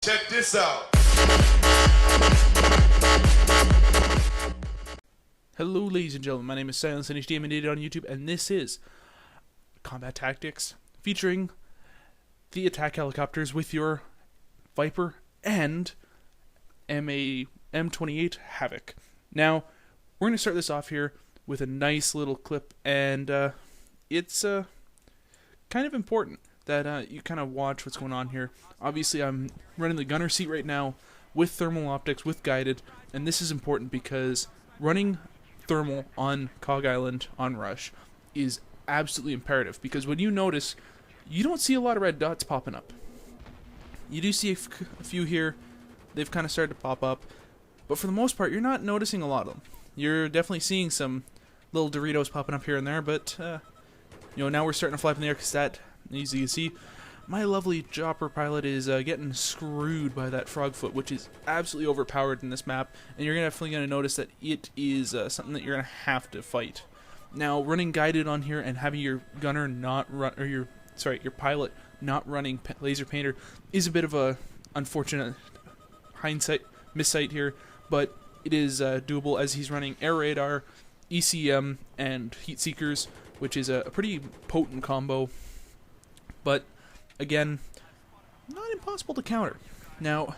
Check this out. Hello ladies and gentlemen, my name is Silence NHD, I'm on YouTube, and this is Combat Tactics, featuring the attack helicopters with your Viper and M28 Havoc. Now, we're going to start this off here with a nice little clip, and it's kind of important that you kind of watch what's going on here. Obviously, I'm running the gunner seat right now with thermal optics, with guided, and this is important because running thermal on Cog Island on Rush is absolutely imperative, because when you notice, you don't see a lot of red dots popping up. You do see a few here. They've kind of started to pop up, but for the most part, you're not noticing a lot of them. You're definitely seeing some little Doritos popping up here and there, but now we're starting to fly up in the air because that, as you can see, my lovely chopper pilot is getting screwed by that frogfoot, which is absolutely overpowered in this map, and you're definitely going to notice that it is something that you're going to have to fight. Now, running guided on here and having your gunner not run, or your pilot not running laser painter is a bit of a unfortunate missight here, but it is doable as he's running air radar, ECM, and heat seekers, which is a pretty potent combo. But again, not impossible to counter. Now,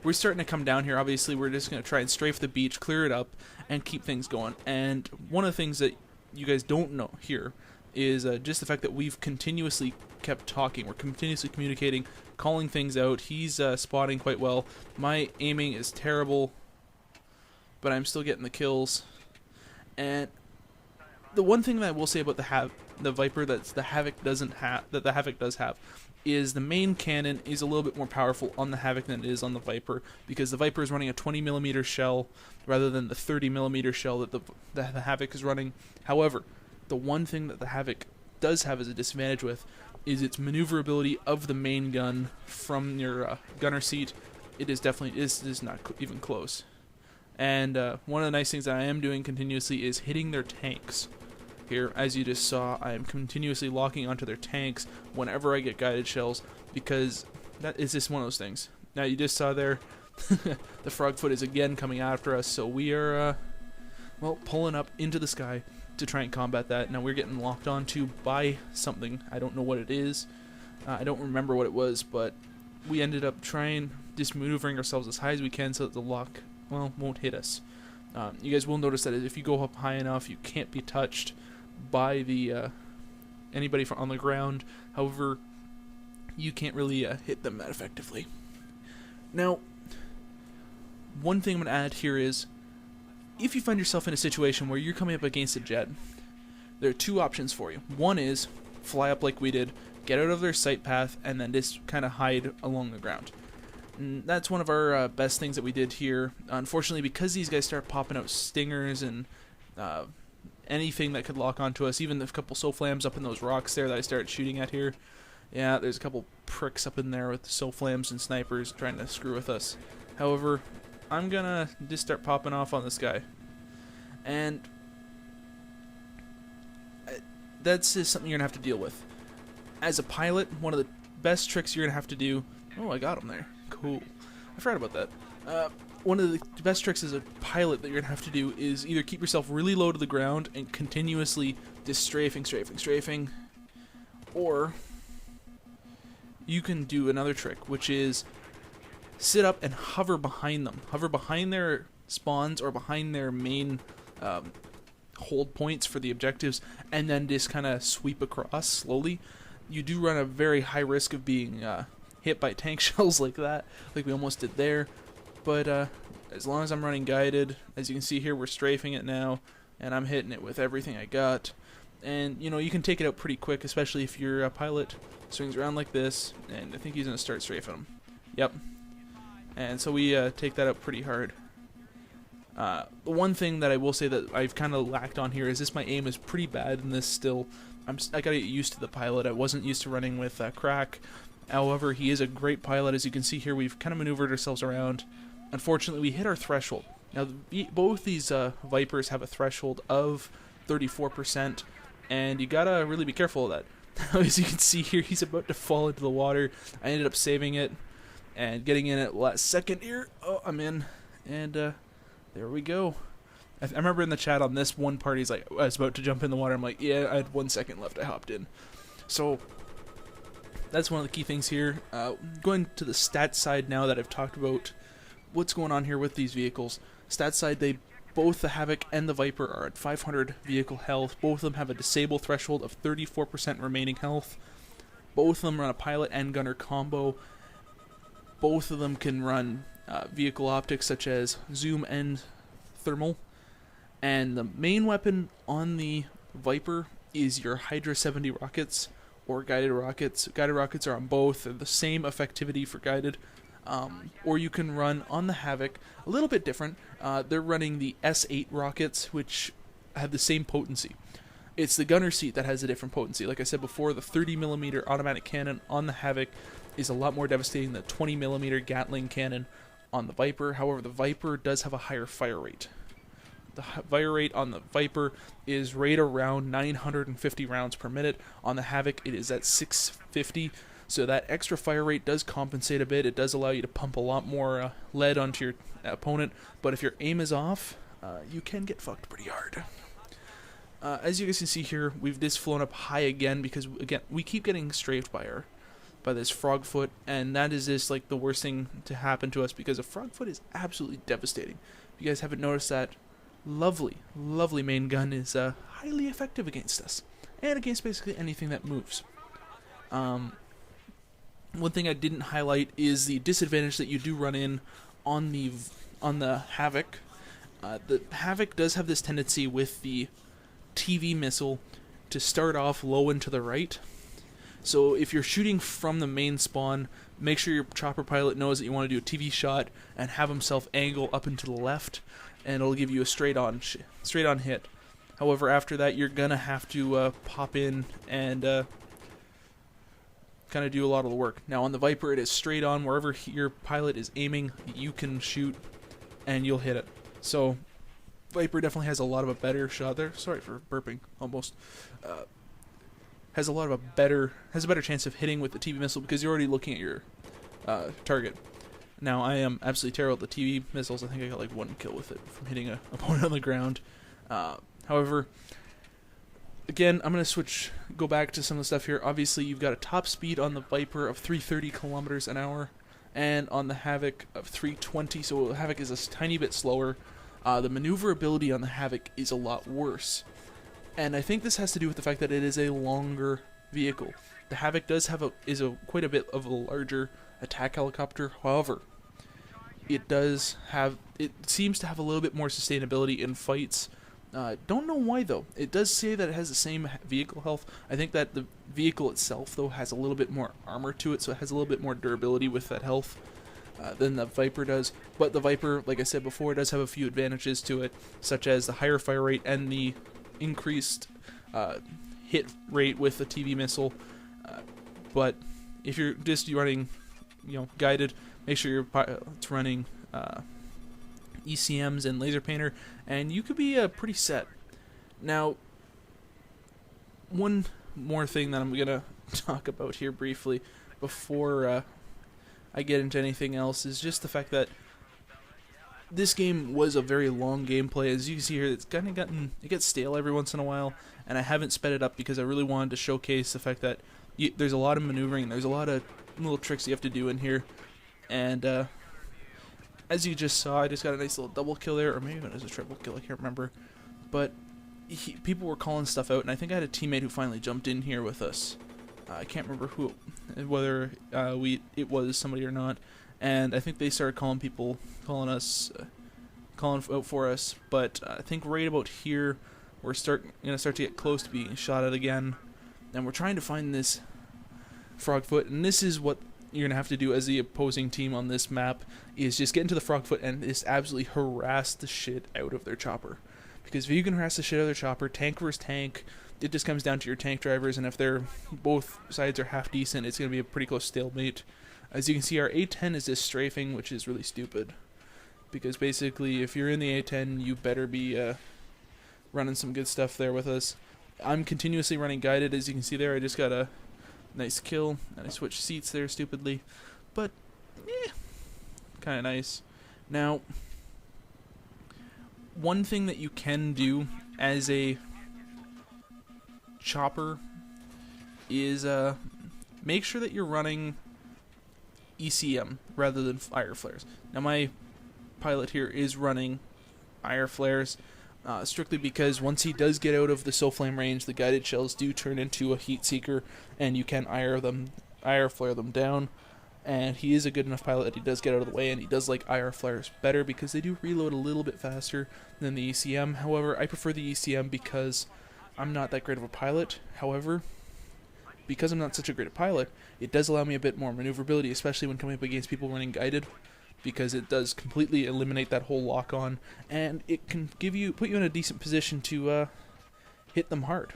we're starting to come down here. Obviously, we're just going to try and strafe the beach, clear it up, and keep things going. And one of the things that you guys don't know here is just the fact that we've continuously kept talking. We're continuously communicating, calling things out. He's spotting quite well. My aiming is terrible, but I'm still getting the kills. And the one thing that I will say about the Viper that the Havoc does have is the main cannon is a little bit more powerful on the Havoc than it is on the Viper, because the Viper is running a 20mm shell rather than the 30mm shell that the Havoc is running. However, the one thing that the Havoc does have as a disadvantage with is its maneuverability of the main gun from your gunner seat. It is definitely is not even close. And one of the nice things that I am doing continuously is hitting their tanks. Here, as you just saw, I am continuously locking onto their tanks whenever I get guided shells, because that is just one of those things. Now, you just saw there, the frogfoot is again coming after us, so we are, well, pulling up into the sky to try and combat that. Now, we're getting locked onto by something. I don't know what it is. I don't remember what it was, but we ended up just maneuvering ourselves as high as we can so that the lock, well, won't hit us. You guys will notice that if you go up high enough, you can't be touched by the anybody on the ground. However, you can't really hit them that effectively. Now, one thing I'm going to add here is, if you find yourself in a situation where you're coming up against a jet, there are two options for you. One is fly up like we did, get out of their sight path, and then just kind of hide along the ground. And that's one of our best things that we did here. Unfortunately, because these guys start popping out stingers and anything that could lock onto us, even a couple SOFLAMs up in those rocks there that I started shooting at here. Yeah, there's a couple pricks up in there with SOFLAMs and snipers trying to screw with us. However, I'm gonna just start popping off on this guy. And that's just something you're gonna have to deal with. As a pilot, one of the best tricks you're gonna have to do... Oh, I got him there. Cool. I forgot about that. One of the best tricks as a pilot that you're going to have to do is either keep yourself really low to the ground and continuously just strafing, or you can do another trick, which is sit up and hover behind them. Hover behind their spawns or behind their main hold points for the objectives, and then just kind of sweep across slowly. You do run a very high risk of being hit by tank shells like that, like we almost did there. But as long as I'm running guided, as you can see here, we're strafing it now, and I'm hitting it with everything I got. And, you can take it out pretty quick, especially if your pilot swings around like this, and I think he's going to start strafing them. Yep. And so we take that out pretty hard. The one thing that I will say that I've kind of lacked on here is my aim is pretty bad in this still. I got to get used to the pilot. I wasn't used to running with Crack. However, he is a great pilot. As you can see here, we've kind of maneuvered ourselves around. Unfortunately, we hit our threshold. Now, both these Vipers have a threshold of 34%, and you gotta really be careful of that. As you can see here, he's about to fall into the water. I ended up saving it, and getting in at last second here. Oh, I'm in, and there we go. I remember in the chat on this one part, he's like, I was about to jump in the water. I'm like, yeah, I had 1 second left. I hopped in. So that's one of the key things here. Going to the stats side now that I've talked about what's going on here with these vehicles. Stats side, both the Havoc and the Viper are at 500 vehicle health. Both of them have a disable threshold of 34% remaining health. Both of them run a pilot and gunner combo. Both of them can run vehicle optics such as zoom and thermal. And the main weapon on the Viper is your Hydra 70 rockets or guided rockets. Guided rockets are on both. They're the same effectivity for guided. Or you can run on the Havoc, a little bit different. They're running the S8 rockets, which have the same potency. It's the gunner seat that has a different potency. Like I said before, the 30mm automatic cannon on the Havoc is a lot more devastating than the 20mm Gatling cannon on the Viper. However, the Viper does have a higher fire rate. The fire rate on the Viper is right around 950 rounds per minute. On the Havoc, it is at 650. So that extra fire rate does compensate a bit. It does allow you to pump a lot more lead onto your opponent. But if your aim is off, you can get fucked pretty hard. As you guys can see here, we've just flown up high again because, again, we keep getting strafed by this frogfoot, and that is just like the worst thing to happen to us because a frogfoot is absolutely devastating. If you guys haven't noticed that, lovely main gun is highly effective against us and against basically anything that moves. One thing I didn't highlight is the disadvantage that you do run in on the Havoc. The Havoc does have this tendency with the TV missile to start off low and to the right. So if you're shooting from the main spawn, make sure your chopper pilot knows that you want to do a TV shot and have himself angle up and to the left, and it'll give you a straight on hit. However, after that, you're gonna have to pop in and kind of do a lot of the work. Now on the Viper, it is straight on. Wherever your pilot is aiming, you can shoot and you'll hit it. So Viper definitely has a lot of a better shot there. Sorry for burping, almost. Has a better chance of hitting with the TV missile because you're already looking at your target. Now I am absolutely terrible at the TV missiles. I think I got like 1 kill with it from hitting an opponent on the ground. However, again, I'm gonna go back to some of the stuff here. Obviously, you've got a top speed on the Viper of 330 kilometers an hour, and on the Havoc of 320. So the Havoc is a tiny bit slower. The maneuverability on the Havoc is a lot worse. And I think this has to do with the fact that it is a longer vehicle. The Havoc does have quite a bit of a larger attack helicopter. However, it seems to have a little bit more sustainability in fights. Don't know why though. It does say that it has the same vehicle health. I think that the vehicle itself though has a little bit more armor to it, so it has a little bit more durability with that health than the Viper does. But the Viper, like I said before, does have a few advantages to it, such as the higher fire rate and the increased hit rate with the TV missile. But if you're just running, guided, make sure your pilot's running ECMs and laser painter, and you could be pretty set. Now, one more thing that I'm gonna talk about here briefly before I get into anything else is just the fact that this game was a very long gameplay. As you can see here, it's kind of it gets stale every once in a while, and I haven't sped it up because I really wanted to showcase the fact that there's a lot of maneuvering, there's a lot of little tricks you have to do in here, and as you just saw, I just got a nice little double kill there, or maybe it was a triple kill, I can't remember, but people were calling stuff out, and I think I had a teammate who finally jumped in here with us. I can't remember whether it was somebody or not, and I think they started calling out for us. But I think right about here, we're gonna start to get close to being shot at again, and we're trying to find this frogfoot. And this is what you're gonna have to do as the opposing team on this map: is just get into the frogfoot and just absolutely harass the shit out of their chopper. Because if you can harass the shit out of their chopper, tank versus tank, it just comes down to your tank drivers, and if both sides are half decent, it's going to be a pretty close stalemate. As you can see, our A10 is just strafing, which is really stupid. Because basically, if you're in the A10, you better be running some good stuff there with us. I'm continuously running guided. As you can see there, I just got a nice kill, and I switched seats there stupidly. But kind of nice. Now, one thing that you can do as a chopper is make sure that you're running ECM rather than fire flares. Now my pilot here is running fire flares strictly because once he does get out of the soul flame range, the guided shells do turn into a heat seeker, and you can IR flare them down. And he is a good enough pilot that he does get out of the way, and he does like IR flares better because they do reload a little bit faster than the ECM. However, I prefer the ECM because I'm not that great of a pilot. However, because I'm not such a great pilot, it does allow me a bit more maneuverability, especially when coming up against people running guided, because it does completely eliminate that whole lock-on, and it can put you in a decent position to hit them hard.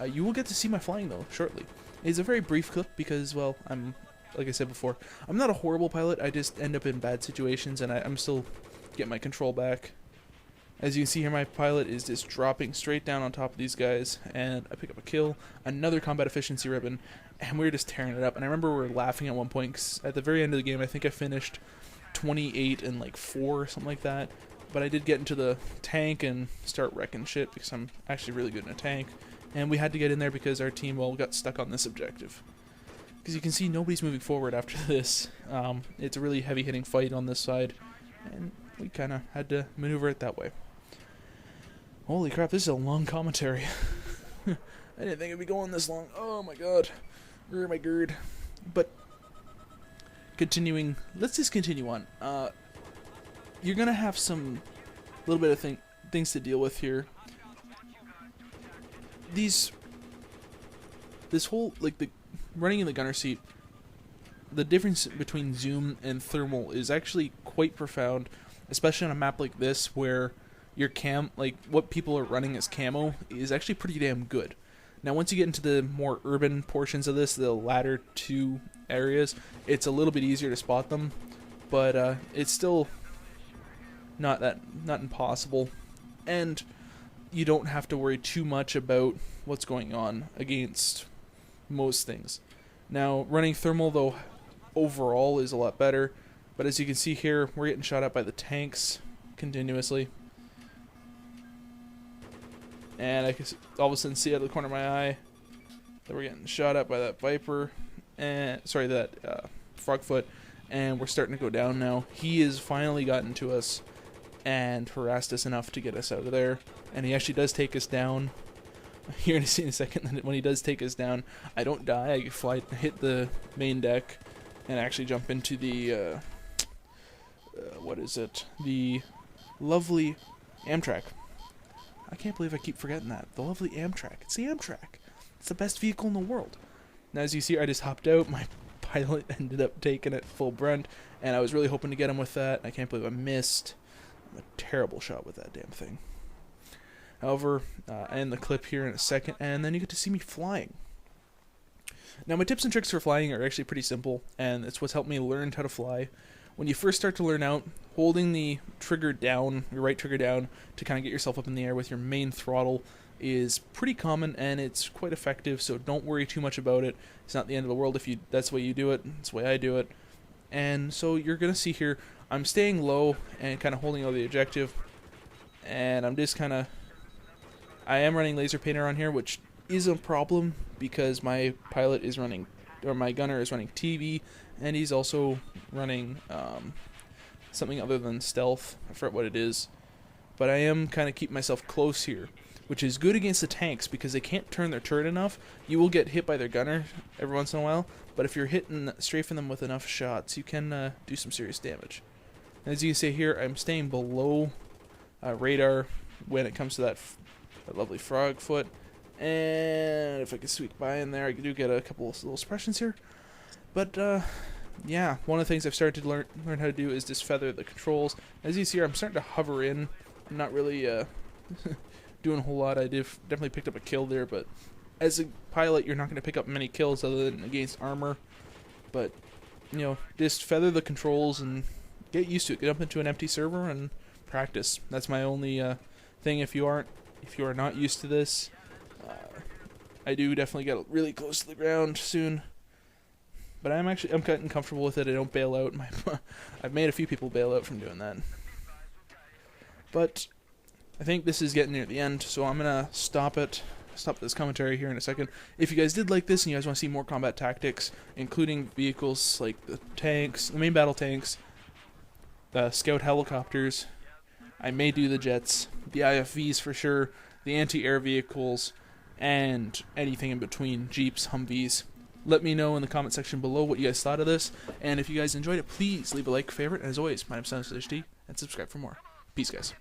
You will get to see my flying though shortly. It's a very brief clip because, well, like I said before, I'm not a horrible pilot. I just end up in bad situations, and I'm still getting my control back. As you can see here, my pilot is just dropping straight down on top of these guys, and I pick up a kill, another combat efficiency ribbon, and we're just tearing it up. And I remember we were laughing at one point, 'cause at the very end of the game, I think I finished 28 and like 4 or something like that. But I did get into the tank and start wrecking shit because I'm actually really good in a tank. And we had to get in there because our team, well, got stuck on this objective. Because you can see nobody's moving forward after this. It's a really heavy-hitting fight on this side, and we kind of had to maneuver it that way. Holy crap, this is a long commentary. I didn't think it'd be going this long. Oh my god. Where my gird. But, continuing, let's just continue on. You're going to have some little bit of things to deal with here. This whole, like, the running in the gunner seat, the difference between zoom and thermal is actually quite profound, especially on a map like this where your like what people are running as camo is actually pretty damn good. Now once you get into the more urban portions of this, the latter two areas, it's a little bit easier to spot them, but it's still not impossible, and you don't have to worry too much about what's going on against most things. Now running thermal though overall is a lot better, but as you can see here, we're getting shot at by the tanks continuously. And I can all of a sudden see out of the corner of my eye that we're getting shot at by that Viper, and that Frogfoot, and we're starting to go down now. He has finally gotten to us and harassed us enough to get us out of there, and he actually does take us down. You're going to see in a second that when he does take us down, I don't die. I hit the main deck, and actually jump into the the lovely Amtrak. I can't believe I keep forgetting that. The lovely Amtrak. It's the Amtrak. It's the best vehicle in the world. Now, as you see, I just hopped out. My pilot ended up taking it full brunt, and I was really hoping to get him with that. I can't believe I missed. I'm a terrible shot with that damn thing. However, I end the clip here in a second, and then you get to see me flying. Now, my tips and tricks for flying are actually pretty simple, and it's what's helped me learn how to fly. When you first start to learn out, holding the trigger down, your right trigger down, to kind of get yourself up in the air with your main throttle is pretty common, and it's quite effective, so don't worry too much about it. It's not the end of the world if that's the way you do it. It's the way I do it. And so you're going to see here, I'm staying low and kind of holding out the objective, and I'm just kind of... I am running laser painter on here, which is a problem because my pilot is running, or my gunner is running TV, and he's also running something other than stealth. I forget what it is, but I am kind of keeping myself close here, which is good against the tanks because they can't turn their turret enough. You will get hit by their gunner every once in a while, but if you're strafing them with enough shots, you can do some serious damage. And as you can see here, I'm staying below radar when it comes to that lovely Frogfoot. And if I could squeak by in there, I do get a couple of little suppressions here. But, yeah, one of the things I've started to learn how to do is just feather the controls. As you see here, I'm starting to hover in. I'm not really doing a whole lot. I definitely picked up a kill there, but as a pilot, you're not going to pick up many kills other than against armor. But, you know, just feather the controls and get used to it. Get up into an empty server and practice. That's my only thing. If you are not used to this, I do definitely get really close to the ground soon. But I'm getting comfortable with it. I don't bail out. I've made a few people bail out from doing that. But I think this is getting near the end, so I'm gonna stop this commentary here in a second. If you guys did like this and you guys want to see more combat tactics, including vehicles like the tanks, the main battle tanks, the scout helicopters, I may do the jets, the IFVs for sure, the anti-air vehicles, and anything in between, Jeeps, Humvees. Let me know in the comment section below what you guys thought of this, and if you guys enjoyed it, please leave a like, favorite, and as always, my name is HD, and subscribe for more. Peace, guys.